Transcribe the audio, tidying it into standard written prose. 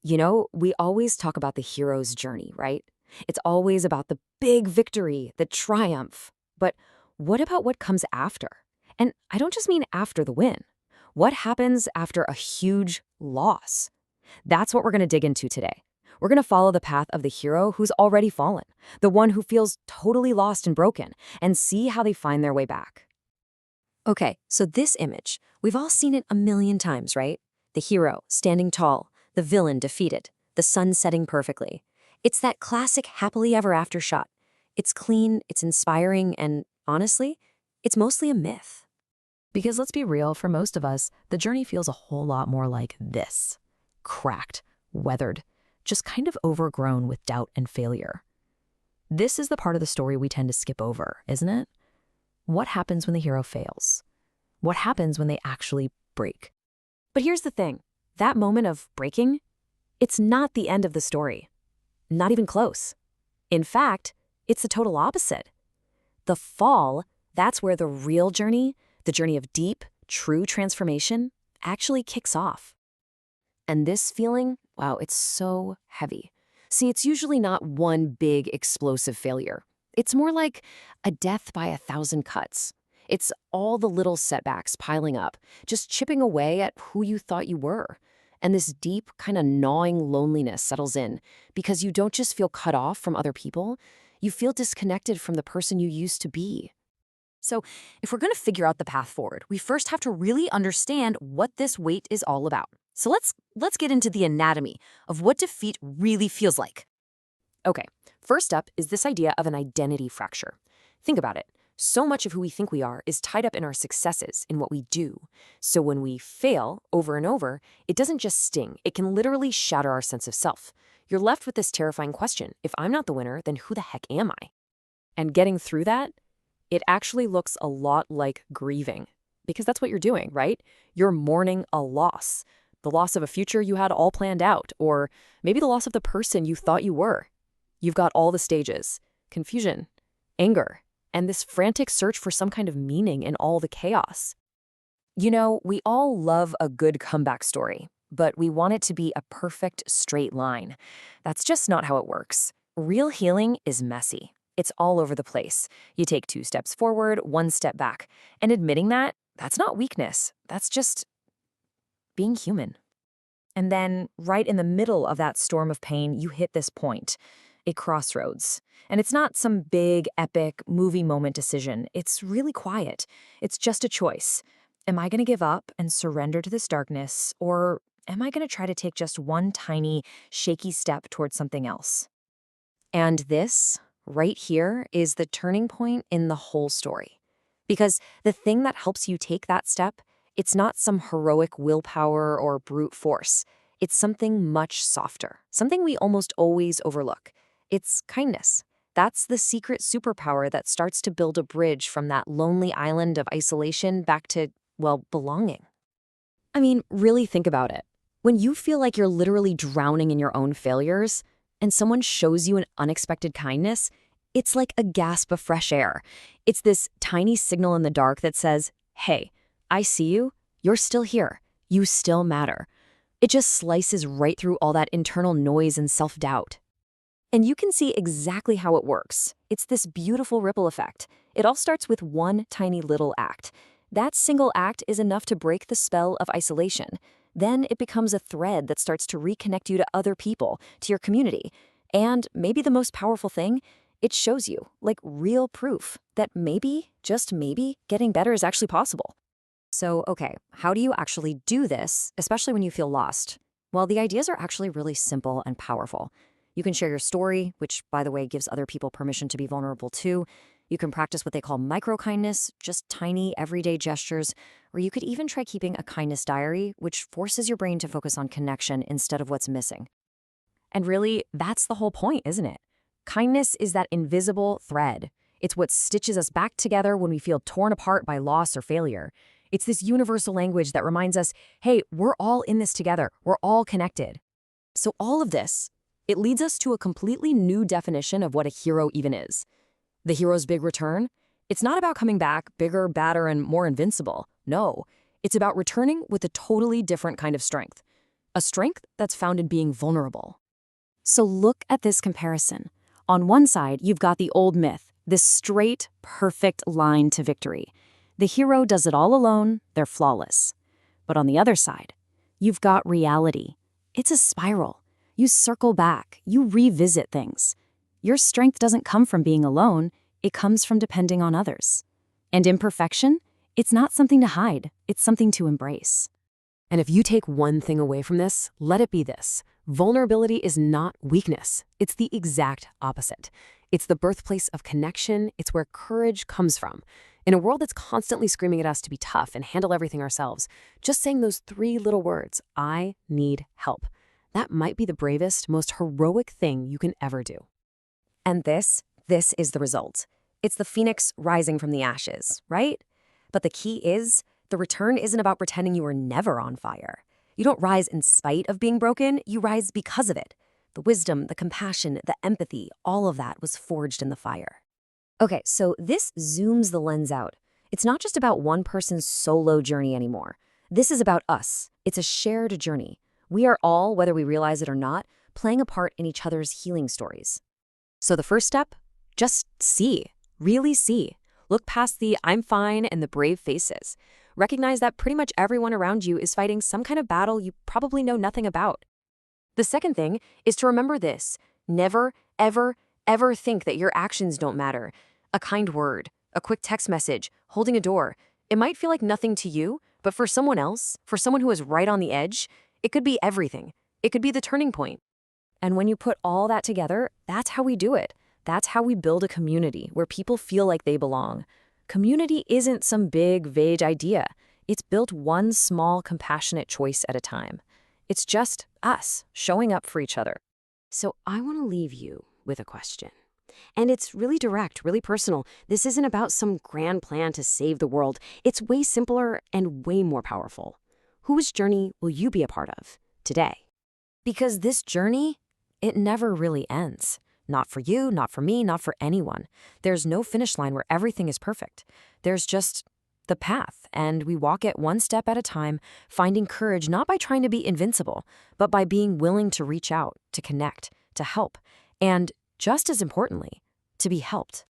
You know, we always talk about the hero's journey, right? It's always about the big victory, the triumph. But what about what comes after? And I don't just mean after the win. What happens after a huge loss? That's what we're going to dig into today. We're going to follow the path of the hero who's already fallen, the one who feels totally lost and broken, and see how they find their way back. Okay, so this image, we've all seen it a million times, right? The hero standing tall, the villain defeated, the sun setting perfectly. It's that classic happily ever after shot. It's clean, it's inspiring, and honestly, it's mostly a myth. Because let's be real, for most of us, the journey feels a whole lot more like this. Cracked, weathered, just kind of overgrown with doubt and failure. This is the part of the story we tend to skip over, isn't it? What happens when the hero fails? What happens when they actually break? But here's the thing. That moment of breaking, it's not the end of the story. Not even close. In fact, it's the total opposite. The fall, that's where the real journey, the journey of deep, true transformation, actually kicks off. And this feeling, wow, it's so heavy. See, it's usually not one big explosive failure. It's more like a death by 1,000 cuts. It's all the little setbacks piling up, just chipping away at who you thought you were. And this deep, kind of gnawing loneliness settles in because you don't just feel cut off from other people, you feel disconnected from the person you used to be. So if we're going to figure out the path forward, we first have to really understand what this weight is all about. So let's get into the anatomy of what defeat really feels like. Okay, first up is this idea of an identity fracture. Think about it. So much of who we think we are is tied up in our successes, in what we do. So when we fail over and over, it doesn't just sting, it can literally shatter our sense of self. You're left with this terrifying question: if I'm not the winner, then who the heck am I? And getting through that, it actually looks a lot like grieving. Because that's what you're doing, right? You're mourning a loss. The loss of a future you had all planned out, or maybe the loss of the person you thought you were. You've got all the stages: confusion, anger, and this frantic search for some kind of meaning in all the chaos. You know, we all love a good comeback story, but we want it to be a perfect straight line. That's just not how it works. Real healing is messy. It's all over the place. You take 2 steps forward, 1 step back. And admitting that, that's not weakness. That's just being human. And then, right in the middle of that storm of pain, you hit this point, a crossroads. And it's not some big, epic, movie moment decision. It's really quiet. It's just a choice. Am I going to give up and surrender to this darkness, or am I going to try to take just one tiny, shaky step towards something else? And this, right here, is the turning point in the whole story. Because the thing that helps you take that step, it's not some heroic willpower or brute force. It's something much softer, something we almost always overlook. It's kindness. That's the secret superpower that starts to build a bridge from that lonely island of isolation back to, well, belonging. I mean, really think about it. When you feel like you're literally drowning in your own failures, and someone shows you an unexpected kindness, it's like a gasp of fresh air. It's this tiny signal in the dark that says, hey, I see you, you're still here, you still matter. It just slices right through all that internal noise and self-doubt. And you can see exactly how it works. It's this beautiful ripple effect. It all starts with one tiny little act. That single act is enough to break the spell of isolation. Then it becomes a thread that starts to reconnect you to other people, to your community. And maybe the most powerful thing, it shows you, like real proof, that maybe, just maybe, getting better is actually possible. So, okay, how do you actually do this, especially when you feel lost? Well, the ideas are actually really simple and powerful. You can share your story, which, by the way, gives other people permission to be vulnerable too. You can practice what they call micro-kindness, just tiny, everyday gestures. Or you could even try keeping a kindness diary, which forces your brain to focus on connection instead of what's missing. And really, that's the whole point, isn't it? Kindness is that invisible thread. It's what stitches us back together when we feel torn apart by loss or failure. It's this universal language that reminds us, hey, we're all in this together. We're all connected. So all of this, it leads us to a completely new definition of what a hero even is. The hero's big return? It's not about coming back bigger, badder, and more invincible. No, it's about returning with a totally different kind of strength. A a strength that's found in being vulnerable. So look at this comparison. On one side, you've got the old myth, this straight, perfect line to victory. The hero does it all alone, they're flawless. But on the other side, you've got reality. It's a spiral. You circle back, you revisit things. Your strength doesn't come from being alone, it comes from depending on others. And imperfection? It's not something to hide, it's something to embrace. And if you take one thing away from this, let it be this. Vulnerability is not weakness. It's the exact opposite. It's the birthplace of connection. It's where courage comes from. In a world that's constantly screaming at us to be tough and handle everything ourselves, just saying those 3 little words, I need help, that might be the bravest, most heroic thing you can ever do. And this is the result. It's the phoenix rising from the ashes, right? But the key is, the return isn't about pretending you were never on fire. You don't rise in spite of being broken, you rise because of it. The wisdom, the compassion, the empathy, all of that was forged in the fire. Okay, so this zooms the lens out. It's not just about one person's solo journey anymore. This is about us. It's a shared journey. We are all, whether we realize it or not, playing a part in each other's healing stories. So the first step? Just see. Really see. Look past the I'm fine and the brave faces. Recognize that pretty much everyone around you is fighting some kind of battle you probably know nothing about. The second thing is to remember this. Never, ever, ever think that your actions don't matter. A kind word, a quick text message, holding a door. It might feel like nothing to you, but for someone else, for someone who is right on the edge, it could be everything. It could be the turning point. And when you put all that together, that's how we do it. That's how we build a community where people feel like they belong. Community isn't some big, vague idea. It's built one small, compassionate choice at a time. It's just us showing up for each other. So I want to leave you with a question. And it's really direct, really personal. This isn't about some grand plan to save the world. It's way simpler and way more powerful. Whose journey will you be a part of today? Because this journey, it never really ends. Not for you, not for me, not for anyone. There's no finish line where everything is perfect. There's just the path, and we walk it one step at a time, finding courage not by trying to be invincible, but by being willing to reach out, to connect, to help, and just as importantly, to be helped.